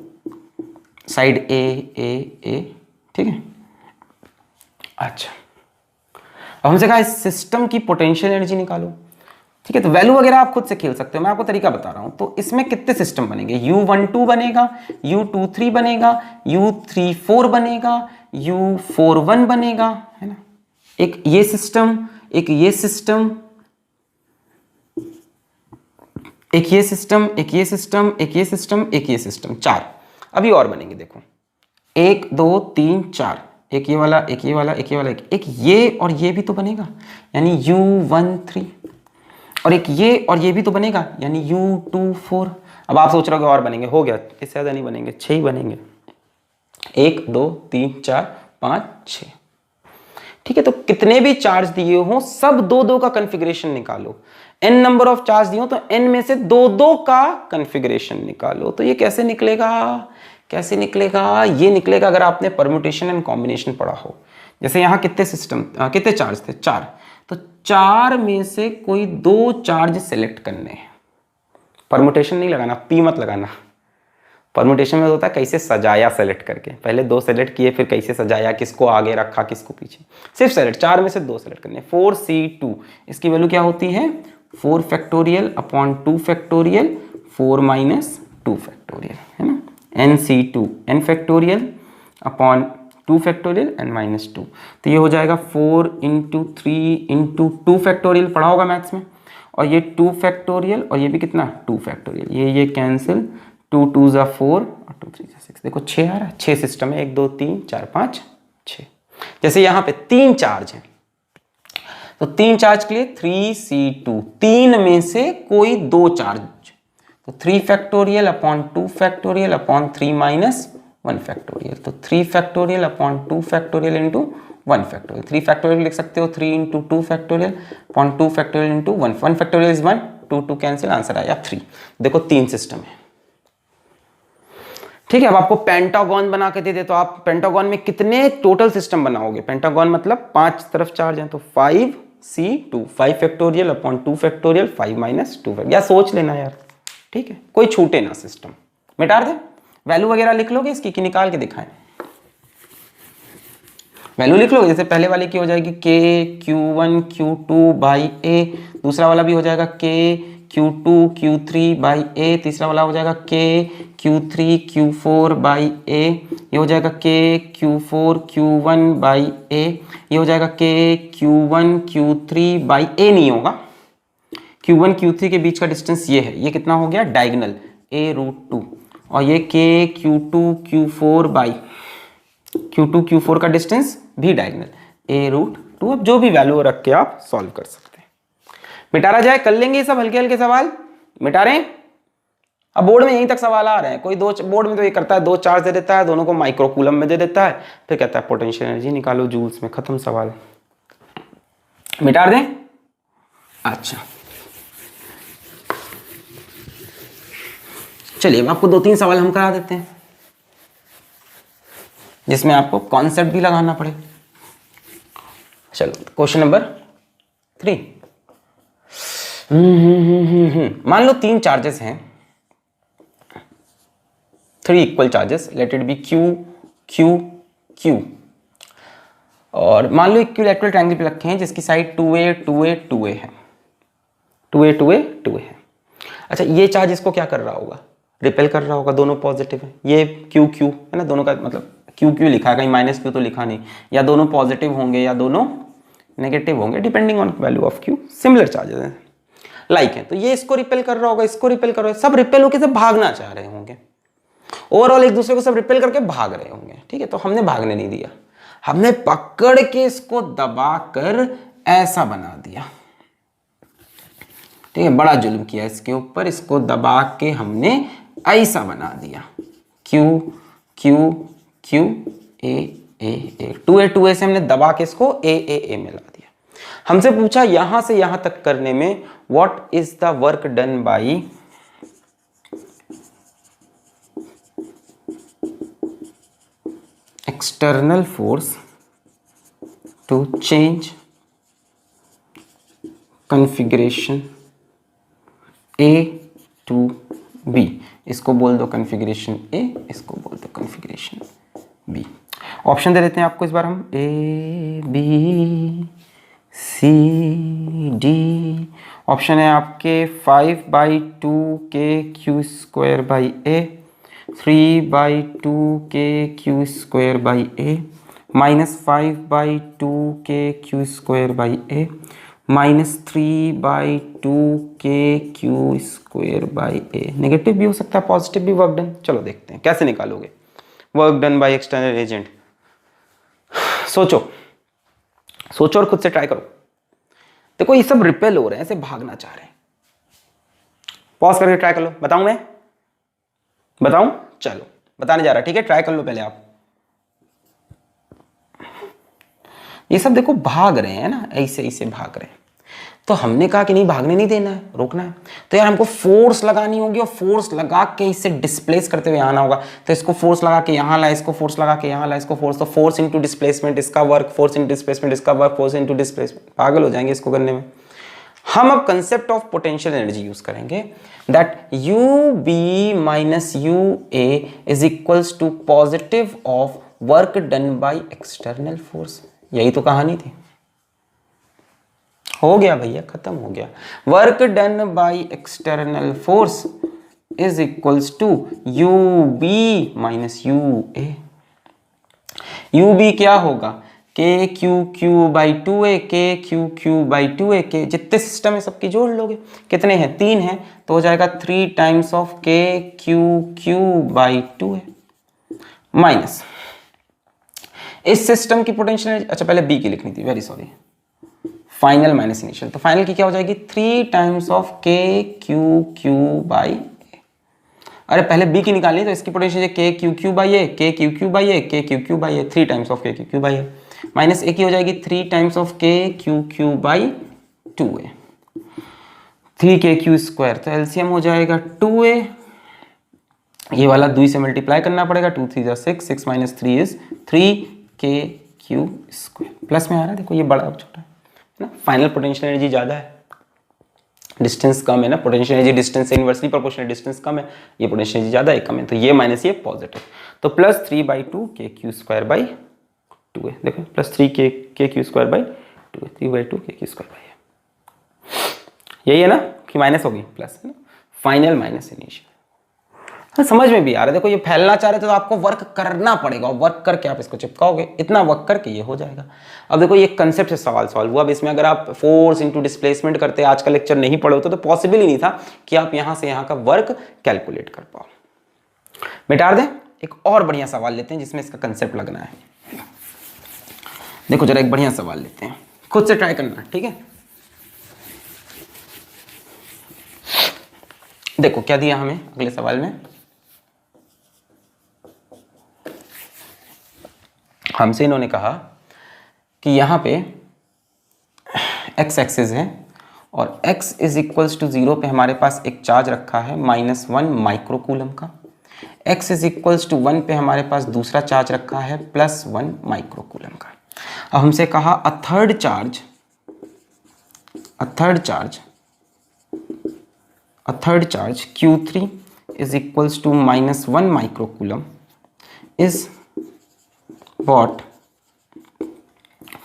Speaker 1: साइड ए, ठीक है। अच्छा, अब हमसे कहा इस सिस्टम की पोटेंशियल एनर्जी निकालो, ठीक है। तो वैल्यू वगैरह आप खुद से खेल सकते हो, मैं आपको तरीका बता रहा हूं। तो इसमें कितने सिस्टम बनेंगे? U12 बनेगा, U23 बनेगा, U34 बनेगा, U41 बनेगा, है ना। एक ये सिस्टम, एक ये सिस्टम, एक ये सिस्टम, एक ये सिस्टम, एक ये सिस्टम, एक ये सिस्टम, 4। अभी और बनेंगे, देखो 1 2 3 4, एक ये वाला, एक ये वाला, एक ये वाला, एक ये और ये भी तो बनेगा, यानी U13, और एक ये और ये भी तो बनेगा, यानी U24। अब आप सोच रहे हो और बनेंगे, हो गया, इससे ज़्यादा नहीं बनेंगे, 6 ही बनेंगे, 1 2 3 4 5 6, ठीक है। तो कितने भी चार्ज दिए हो सब 2 2 का कन्फिग्रेशन निकालो। n नंबर ऑफ चार्ज दिए हो तो n में से 2 2 का कन्फिग्रेशन निकालो। तो ये कैसे निकलेगा? कैसे निकलेगा? ये निकलेगा अगर आपने परम्यूटेशन एंड कॉम्बिनेशन पढ़ा हो। जैसे यहाँ कितने सिस्टम, कितने चार्ज थे? 4, तो 4 में से कोई 2 चार्ज सेलेक्ट करने हैं। परम्यूटेशन नहीं लगाना, पी मत लगाना। परम्यूटेशन में होता है कैसे सजाया सेलेक्ट करके, पहले 2 सेलेक्ट किए फिर कैसे सजाया, किसको आगे रखा किसको पीछे, सिर्फ सेलेक्ट। 4 में से 2 सेलेक्ट करने। 4C2 इसकी वैल्यू क्या होती है? 4 factorial upon 2 factorial 4 minus 2 factorial, है ना। NC2 n factorial upon 2 factorial n minus 2, तो ये हो जाएगा 4 इंटू 3 इंटू 2 फैक्टोरियल, पढ़ा होगा मैथ्स में। और ये 2 फैक्टोरियल और ये भी कितना? 2 फैक्टोरियल, ये कैंसिल, 2 2 ज़ा 4 और 2 3 ज़ा 6, देखो 6 आ रहा है। 6 सिस्टम है, 1 2 3 4 5 6। जैसे यहाँ पे 3 चार्ज है, तो 3 चार्ज के लिए 3C2, 3 में से कोई 2 चार्ज, तो 3 factorial upon 2 factorial upon 3 minus 1 factorial, तो 3 factorial upon 2 factorial into 1 factorial. 3 factorial लिख सकते हो 3 into 2 factorial upon 2 factorial into 1 factorial is 1, 2 2 cancel, answer आया 3। देखो 3 सिस्टम है, ठीक है। अब आपको पेंटागन बना के दे दे तो आप पेंटागन में कितने टोटल सिस्टम बनाओगे? पेंटागन मतलब 5 तरफ चार्ज हैं, तो 5C2, 5 factorial upon 2 factorial 5 minus 2 factorial, या सोच लेना यार, ठीक है, कोई छूटे ना सिस्टम। मिटा दे, वैल्यू वगैरह लिख लोगे इसकी कि निकाल के दिखाएं? वैल्यू लिख लो, जैसे पहले वाले की हो जाएगी के Q1 Q2 बाई ए, दूसरा वाला भी हो जाएगा के Q2 Q3 बाई ए, तीसरा वाला हो जाएगा के Q3 Q4 बाई ए, ये हो जाएगा के Q4 Q1 बाई ए, ये हो जाएगा के Q1 Q3 बाई ए नहीं होगा, Q1 Q3 के बीच का डिस्टेंस ये है, ये कितना हो गया डायगोनल a√2, और ये के Q2 Q4 by Q2 Q4 का डिस्टेंस भी डायगोनल a√2। अब जो भी वैल्यू रख के आप सॉल्व कर सकते हैं। मिटारा जाए, कर लेंगे ये सब हल्के हल्के सवाल, मिटा रहे हैं। अब बोर्ड में यहीं तक सवाल आ रहे हैं, कोई दो बोर्ड में तो ये करता है 2 चार्ज दे देता है, दोनों को माइक्रो कूलम में दे देता है, फिर कहता है पोटेंशियल एनर्जी निकालो जूल्स में, खत्म सवाल। मिटा दें। अच्छा चलिए, अब आपको 2-3 सवाल हम करा देते हैं जिसमें आपको कॉन्सेप्ट भी लगाना पड़े। चलो क्वेश्चन नंबर 3। मान लो 3 चार्जेस हैं, 3 equal charges, let it be Q Q Q, और मान लो इक्विलैटरल ट्रायंगल पे रखे हैं जिसकी साइड 2a 2a 2a है, 2a 2a 2a है। अच्छा, ये चार्ज इसको क्या कर रहा होगा, रिपेल कर रहा होगा, दोनों पॉजिटिव है, ये Q Q है ना, दोनों का मतलब Q Q लिखा है, कहीं माइनस Q तो लिखा नहीं, या दोनों पॉजिटिव होंगे या दोनों नेगेटिव होंगे, depending on value of Q, similar charges हैं, लाइक है। तो ये इसको रिपेल कर रहा होगा, इसको रिपेल कर रहा है, सब रिपेल होकर सब भागना चाह रहे होंगे, ओवरऑल एक दूसरे को सब रिपेल करके भाग रहे होंगे, ठीक है। तो हमने भागने नहीं दिया, हमने पकड़ के इसको दबाकर ऐसा बना दिया, ठीक है, बड़ा जुल्म किया इसके ऊपर, इसको दबा के हमने ऐसा बना दिया, Q Q Q A A A, 2A 2A से हमने दबा के इसको A A A में ला दिया। हमसे पूछा यहां से यहां तक करने में what is the work done by external force to change configuration A to B, इसको बोल दो कॉन्फ़िगरेशन A, इसको बोल दो कॉन्फ़िगरेशन B। ऑप्शन दे देते हैं आपको इस बार हम, A B C D। Option है आपके 5/2 के Q स्क्वायर बाई A, 3/2 के Q स्क्वायर बाई A, -5/2 के Q स्क्वायर बाई A, -3/2 के Q square by A। Negative भी हो सकता है, पॉजिटिव भी वर्क डन। चलो देखते हैं कैसे निकालोगे work done by external agent. सोचो सोचो और खुद से ट्राई करो। देखो ये सब रिपेल हो रहे हैं, ऐसे भागना चाह रहे हैं। पॉज करके ट्राई कर लो। बताऊं मैं, बताऊं? चलो बताने जा रहा है, ठीक है, ट्राई कर लो पहले आप। ये सब देखो भाग रहे हैं ना, ऐसे ऐसे भाग रहे हैं। तो हमने कहा कि नहीं, भागने नहीं देना है, रोकना है। तो यार हमको फोर्स लगानी होगी और फोर्स लगा के इसे डिस्प्लेस करते हुए आना होगा। तो इसको फोर्स लगा के यहाँ ला, इसको फोर्स लगा के यहाँ ला, इसको फोर्स, तो फोर्स इनटू डिस्प्लेसमेंट इसका वर्क, फोर्स इनटू डिस्प्लेसमेंट इसका वर्क, फोर्स इनटू डिस्प्लेसमेंट। पागल हो जाएंगे इसको करने में। हम अब concept of potential energy use करेंगे, that UB minus UA is equals to positive of work done by external force. यही तो कहानी थी। हो गया भैया, खत्म हो गया। Work done by external force is equals to UB minus UA। UB क्या होगा, KQQ by 2A, KQQ by 2A, के जितने सिस्टम है सबकी जोड़ लोगे, कितने हैं, 3 हैं, तो हो जाएगा 3 times of KQQ by 2A minus इस सिस्टम की पोटेंशियल, अच्छा पहले B की लिखनी थी, very sorry, final minus initial. तो फाइनल की क्या हो जाएगी, 3 times of KQQ by A। अरे पहले B की निकालनी, तो इसकी potential KQQ by A, KQQ by A, KQQ by A, 3 times of KQQ by A, minus A की हो जाएगी 3 times of KQQ by 2A, 3KQ square. तो एलसीएम हो जाएगा 2A, ये वाला 2 से मल्टीप्लाई करना पड़ेगा, 2 3 जा 6, 6 minus 3 is 3KQ square. Plus में आ रहा है, देखो ये बड़ा अब छोटा है ना। फाइनल पोटेंशियल एनर्जी ज़्यादा है, डिस्टेंस कम है ना, पोटेंशियल एनर्जी डिस्टेंस से इनवर्सली प्रोपोर्शनल, डिस्टेंस कम है, ये पोटेंशियल एनर्जी ज़्यादा है, कम है, तो ये माइनस ये पॉजिटिव। तो plus 3/2 KQ square by two है, देखो प्लस 3k/2 है, 3/2 k/2 है, यही है ना कि माइनस होगी प्लस, है ना, फाइनल माइनस इनिशियल। हाँ, समझ में भी आ रहा है। देखो ये फैलना चाह रहे थे तो आपको वर्क करना पड़ेगा, और वर्क करके आप इसको चिपकाओगे, इतना वर्क करके ये हो जाएगा। अब देखो ये कंसेप्ट से सवाल सॉल्व हुआ। अब इसमें अगर आप फोर्स इनटू डिस्प्लेसमेंट करते, आज का लेक्चर नहीं पढ़े होते तो पॉसिबल ही नहीं था कि आप यहां से यहां का वर्क कैलकुलेट कर पाओ। मिटा दें, एक और बढ़िया सवाल लेते हैं जिसमें इसका कंसेप्ट लगना है। देखो जरा एक बढ़िया सवाल लेते हैं, खुद से ट्राई करना, ठीक है। देखो क्या दिया हमें अगले सवाल में, हमसे इन्होंने कहा कि यहां पे x एक्सिस है और x इज इक्वल्स टू 0 पे हमारे पास एक चार्ज रखा है -1 माइक्रोकूलम का, x इज इक्वल्स टू 1 पे हमारे पास दूसरा चार्ज रखा है +1 माइक्रोकूलम का। अब हमसे कहा a third charge Q3 is equals to -1 microcoulomb is brought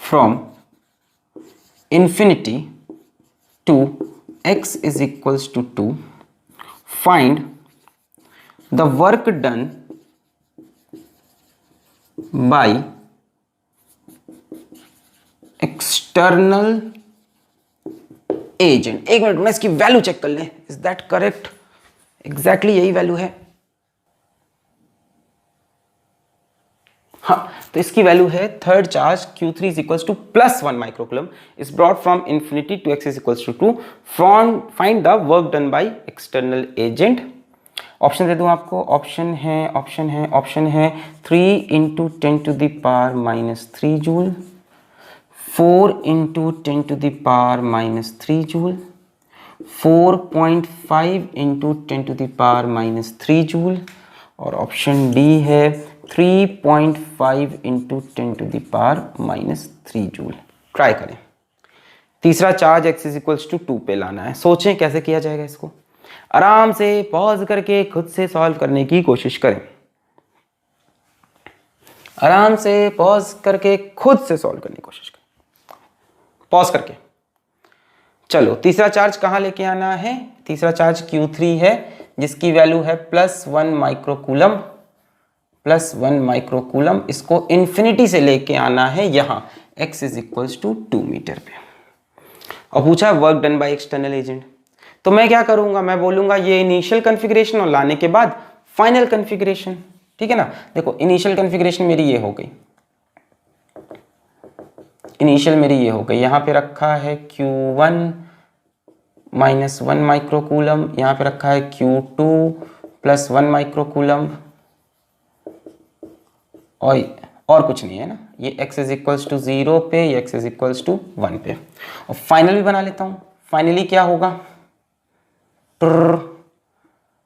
Speaker 1: from infinity to x is equals to 2. Find the work done by external agent। एक मिनट में इसकी वैल्यू चेक कर लें, इज दैट करेक्ट? एग्जैक्टली यही वैल्यू है। हाँ, तो इसकी वैल्यू है third charge Q3 is equals to +1 microcoulomb is brought from infinity to x is equals to 2। Find the work done by external agent. Option दे दूं आपको, ऑप्शन है 3 × 10⁻³ जूल, 4 × 10⁻³ जूल, 4.5 × 10⁻³ जूल, और ऑप्शन डी है 3.5 × 10⁻³ joule. Try करें। तीसरा charge x is equals to 2 पे लाना है। सोचें कैसे किया जाएगा इसको, आराम से पॉज करके खुद से सॉल्व करने की कोशिश करें। आराम से पॉज करके खुद से सॉल्व करने की कोशिश करें, पॉज करके। चलो तीसरा चार्ज कहाँ लेके आना है? तीसरा चार्ज Q3 है जिसकी वैल्यू है +1 माइक्रोकूलम, +1 माइक्रोकूलम। इसको इन्फिनिटी से लेके आना है यहाँ x is equals to 2 metre पे। और पूछा work done by external agent, तो मैं क्या करूंगा, मैं बोलूंगा ये इनिशियल कॉन्फ़िगरेशन और लाने के बाद फाइनल कॉन्फ़िगरेशन, ठीक है ना। देखो इनिशियल कॉन्फ़िगरेशन मेरी ये हो गई, इनिशियल मेरी ये हो गई, यहाँ पे रखा है Q1 -1 माइक्रोकूलम, यहाँ पे रखा है Q2 +1 माइक्रोकूलम, और कुछ नहीं है ना। ये x इज इक्वल्स टू 0 पे, ये x इज इक्वल्स टू 1 पे। और फाइनल भी बना लेता हूँ। फाइनली क्या होगा,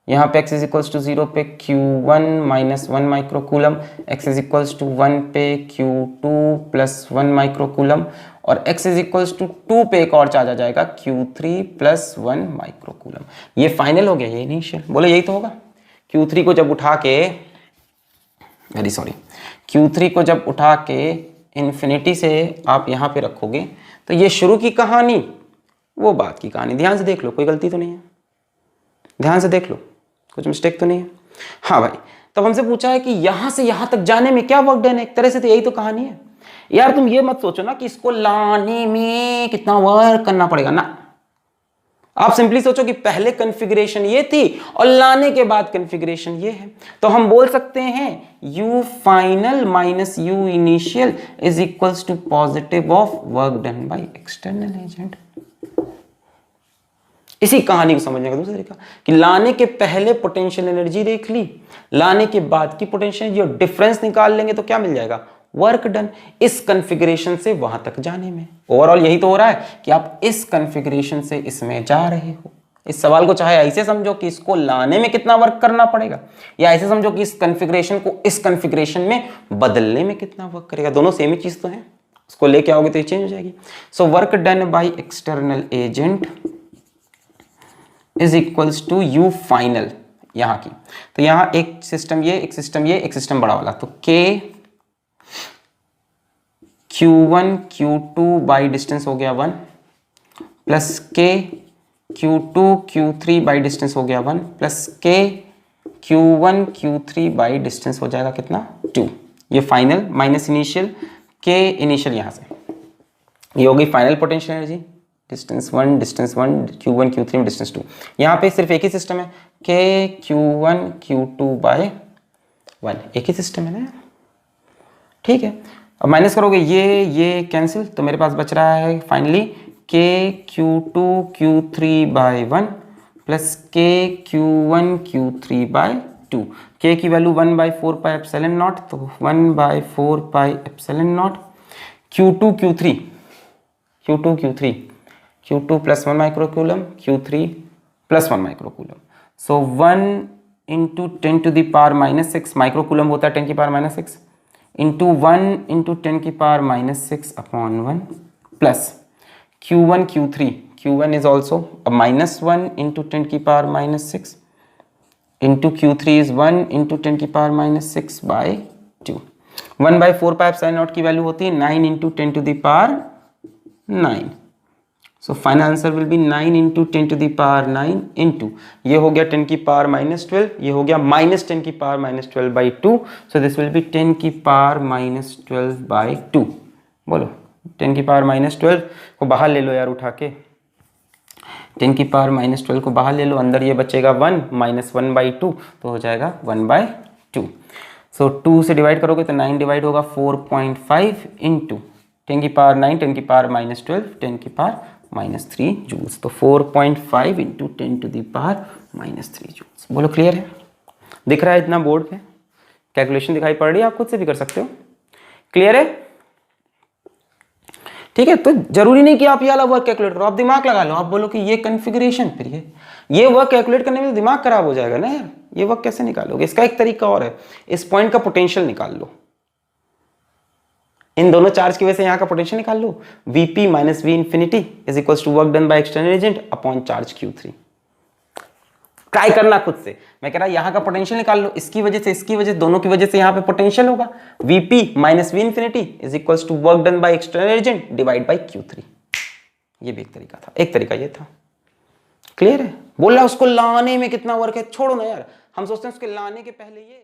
Speaker 1: यहाँ पे x इज इक्वल्स टू 0 पे Q1 -1 microcoulomb, x is equals to 1 पे Q2 +1 माइक्रोकूलम, और x इज इक्वल्स टू 2 पे एक और चार्ज आ जाएगा Q3 +1 माइक्रोकूलम। ये फाइनल हो गया, ये इनिशियल। बोले यही तो होगा। Q3 को जब उठा के Q3 को जब उठा के इन्फिनिटी से आप यहाँ पे रखोगे तो ये शुरू की कहानी वो बात की कहानी। ध्यान से देख लो, कोई गलती तो नहीं है, ध्यान से देख लो, कुछ मिस्टेक तो नहीं है। हाँ भाई, तब हमसे पूछा है कि यहाँ से यहाँ तक जाने में क्या वर्क डन है। एक तरह से तो यही तो कहानी है यार। तुम ये मत सोचो ना कि इसको लाने में कितना वर्क करना पड़ेगा ना। आप सिंपली सोचो कि पहले कॉन्फ़िगरेशन ये थी और लाने के बाद कॉन्फ़िगरेशन ये है। तो हम बोल सकते हैं U final minus U initial is equals to positive of work done by external agent. इसी कहानी को समझने का दूसरा तरीका कि लाने के पहले पोटेंशियल एनर्जी देख ली, लाने के बाद की पोटेंशियल एनर्जी, डिफरेंस निकाल लेंगे तो क्या मिल जाएगा, वर्क डन। इस कॉन्फ़िगरेशन से वहां तक जाने में ओवरऑल यही तो हो रहा है कि आप इस कॉन्फ़िगरेशन से इसमें जा रहे हो। इस सवाल को चाहे ऐसे समझो कि इसको लाने में कितना वर्क करना पड़ेगा, या ऐसे समझो कि इस कॉन्फ़िगरेशन को इस कॉन्फ़िगरेशन में बदलने में कितना वर्क करेगा। दोनों सेम ही चीज तो है, उसको लेके आओगे तो ये चेंज हो जाएगी। So work done by external agent is equals to U final यहाँ की। तो यहाँ एक सिस्टम ये, एक सिस्टम ये, एक सिस्टम बड़ा वाला, तो K Q1 Q2 by distance हो गया 1 plus K Q2 Q3 by distance हो गया 1 plus K Q1 Q3 by distance हो जाएगा कितना 2। ये final minus initial K initial यहाँ से, ये होगी final potential energy. Distance 1 Q1 Q3 में डिस्टेंस 2। यहाँ पे सिर्फ एक ही सिस्टम है K Q1 Q2 बाय 1, एक ही सिस्टम है ना, ठीक है। अब माइनस करोगे ये कैंसिल, तो मेरे पास बच रहा है finally K Q2 Q3 by 1 plus K Q1 Q3 by 2। K की वैल्यू 1/4 पाई एप्सिलॉन नॉट, तो 1/4 pi epsilon naught Q2 plus 1 microcoulomb, Q3 plus 1 microcoulomb. So 1 into 10 to the power minus 6 microcoulomb होता है 10 की power minus 6 into 1 into 10 की power minus 6 upon 1 plus Q1 Q1 is also a minus 1 into 10 की power minus 6 into Q3 is 1 into 10 की power minus 6 by 2। 1/4 pi epsilon not की value होती है 9 into 10 to the power 9। So final answer will be 9 into 10 to the power 9 into ये हो गया 10 की power minus 12, ये हो गया माइनस 10 की power minus 12 by 2। So this will be 10 की पावर माइनस 12 by 2। बोलो 10 की पावर माइनस 12 को बाहर ले लो यार उठा के, 10 की पावर माइनस 12 को बाहर ले लो, अंदर ये बचेगा 1 माइनस 1/2 तो हो जाएगा 1/2। सो 2 से डिवाइड करोगे तो 9 डिवाइड होगा 4.5 इंटू 10 की पावर 9 10 की पावर माइनस 12 10 की पावर माइनस 3 जूल्स, तो 4.5 into 10 to the power minus 3 joules. बोलो क्लियर है? दिख रहा है इतना बोर्ड पे, कैलकुलेशन दिखाई पड़ रही है, आप खुद से भी कर सकते हो। क्लियर है? ठीक है, तो जरूरी नहीं कि आप ये वाला वर्क कैलकुलेट करो, आप दिमाग लगा लो, आप बोलो कि ये कन्फिग्रेशन, फिर ये वर्क कैलकुलेट करने में दिमाग खराब हो जाएगा ना यार, ये वर्क कैसे निकालोगे? इसका एक तरीका और है, इस पॉइंट का पोटेंशियल निकाल लो, इन दोनों चार्ज की वजह से यहाँ का पोटेंशियल निकाल लो। Vp minus V infinity is equals to work done by external agent upon charge Q3। Try करना खुद से, मैं कह रहा यहाँ का पोटेंशियल निकाल लो, इसकी वजह से इसकी वजह, दोनों की वजह से यहाँ पे पोटेंशियल होगा Vp minus V infinity is equals to work done by external agent divide by Q3। ये भी एक तरीका था, एक तरीका ये था। क्लियर है? बोल रहा उसको लाने में कितना वर्क है, छोड़ो ना यार, हम सोचते हैं उसके लाने के पहले ये